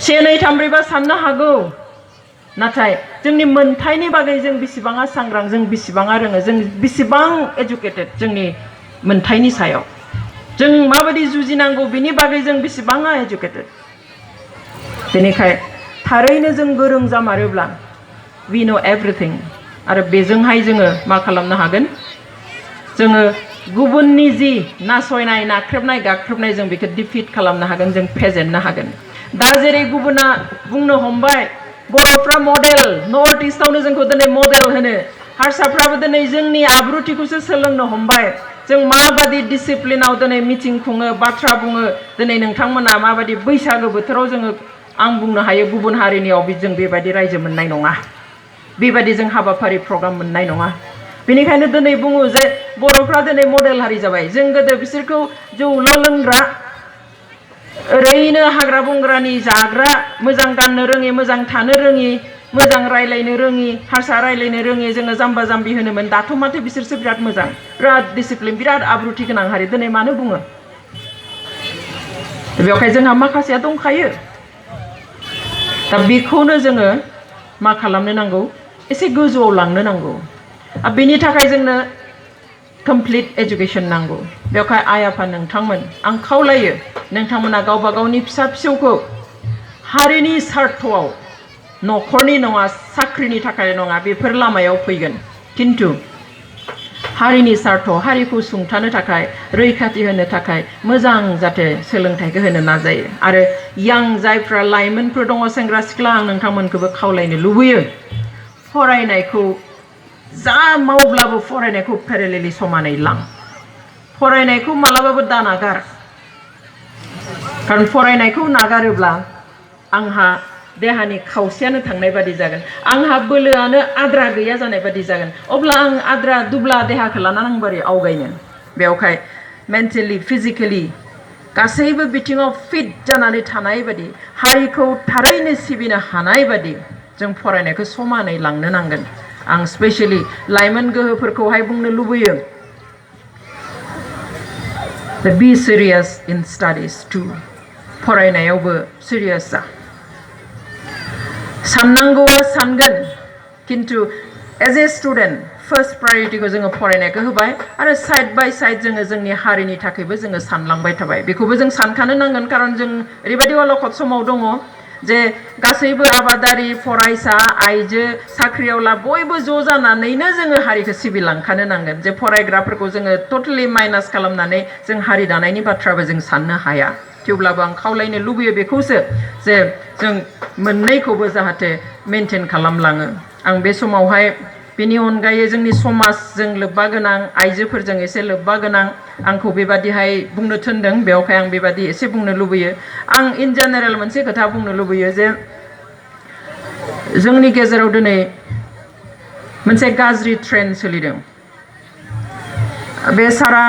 से नै थाम ब्रै बा साननो हागौ नाथाय जोंनि मोनथायनि बागै जों बेसेबाङा सांग्रां जों बेसेबाङा रोङो जों बेसेबां एजुकेटेड जोंनि मोनथायनि सायाव जों माबायदि जुजिनांगौ बिनि बागै जों बेसेबाङा एजुकेटेड बेनिखाय थारैनो जों गोरों जामारोब्ला we know everything आरो बेजोंहाय जोङो मा खालामनो हागोन जोङो गुबुननि जि नासयनाय नाख्रेबनाय गाख्रेबनाय जों बेखौ डिफिट खालामनो हागोन जों फेजेननो हागोन दा जेरै गुबुना बुंनो हमबाय बर'फ्रा मडेल नर्थ इस्टआवनो जोंखौ दिनै मडेल होनो हारसाफ्राबो दिनै जोंनि आब्रुथिखौसो सोलोंनो हमबाय जों माबादि डिसिप्लिनाव दिनै मिटिं खुङो बाथ्रा बुङो दिनै नोंथांमोना माबादि बैसागो बोथोराव जोङो आं बुंनो हायो गुबुन हारिनियाव जों बेबायदि रायजो मोननाय नङा बेबायदि जों हाबाफारि प्रग्राम मोननाय नङा बेनिखायनो दिनै बुङो जे बर'फ्रा दिनै मडेल हारि जाबाय जों गोदो बिसोरखौ जौल' लोंग्रा ओरैनो हाग्रा बंग्रानि जाग्रा मोजां गाननो रोङि मोजां थानो रोङि मोजां रायलायनो रोङि हारसा रायलायनो रोङि जोङो जाम्बा जाम्बि होनोमोन दाथ' माथो बिसोरसो बिराद मोजां बिराद डिसिप्लिन बिराद आब्रुथि गोनां हारि दिनै मानो बुङो बेवहाय जोंहा माखासेया दंखायो दा बेखौनो जोङो मा खालामनो नांगौ एसे गोजौआव लांनो नांगौ बेनि थाखाय जोंनो कमप्लिट एजुकेशन नांगौ बेवहाय आइ आफा नोंथांमोन आं खावलायो नोंथांमोना गावबा गावनि फिसा फिसौखौ हारिनि स्वार्थआव न'खरनि नङा साख्रिनि थाखाय नङा बेफोर लामायाव फैगोन किन्तु हारिनि स्वार्थ हारिखौ सुंथानो थाखाय रैखाथि होनो थाखाय मोजां जाथे सोलोंथाइखौ होनो नाजायो आरो यां जायफ्रा लाइमोनफोर दङ सेंग्रा सिख्ला आं नोंथांमोनखौबो खावलायनो लुबैयो फरायनायखौ जा मावब्लाबो फरायनायखौ पेरेलेलि समानै लां फरायनायखौ मालाबाबो दानागार कारण फरायनायखौ नागारोब्ला आंहा देहानि खावसेयानो थांनाय बादि जागोन आंहा बोलोआनो आद्रा गैया जानाय बादि जागोन अब्ला आं आद्रा दुब्ला देहाखौ लानानै आं बोरै आवगायनो बेवहाय मेन्टेलि फिजिकेलि गासैबो बिथिङाव फिट जानानै थानाय बादि हारिखौ थारैनो सिबिनो हानाय बादि जों फरायनायखौ समानै लांनो नांगोन आं स्पेशली लाइमोन गोहोफोरखौहाय बुंनो लुबैयो बी सिरियास इन स्टाडिज टु फरायनायावबो सिरियास जा साननांगौआ सानगोन किन्तु एज ए स्टुडेन्ट फार्स्ट प्रायोरिटिखौ जोङो फरायनायखौ होबाय आरो साइड बाय साइड जोङो जोंनि हारिनि थाखायबो जोङो सानलांबाय थाबाय बेखौबो जों सानखानो नांगोन कारण जों ओरैबायदि अलखद समाव दङ जे गासैबो आबादारि फरायसा आइजो साख्रियावला बयबो ज' जानानैनो जोङो हारिखौ सिबिलांखानो नांगोन जे फरायग्राफोरखौ जोङो टटेलि माइनास खालामनानै जों हारि दानायनि बाथ्राबो जों साननो हाया थेवब्लाबो आं खावलायनो लुबैयो बेखौसो जे जों मोननैखौबो जाहाथे मेनटेन खालामलाङो आं बे समावहाय बेनि अनगायै जोंनि समाजजों लोब्बा गोनां आइजोफोरजों एसे लोब्बा गोनां आंखौ बेबादिहाय बुंनो थिनदों बेवहाय आं बेबादि एसे बुंनो लुबैयो आं इन जेनेरेल मोनसे खोथा बुंनो लुबैयो जे जोंनि गेजेराव दिनै मोनसे गाज्रि ट्रेन्ड सोलिदों बे सारा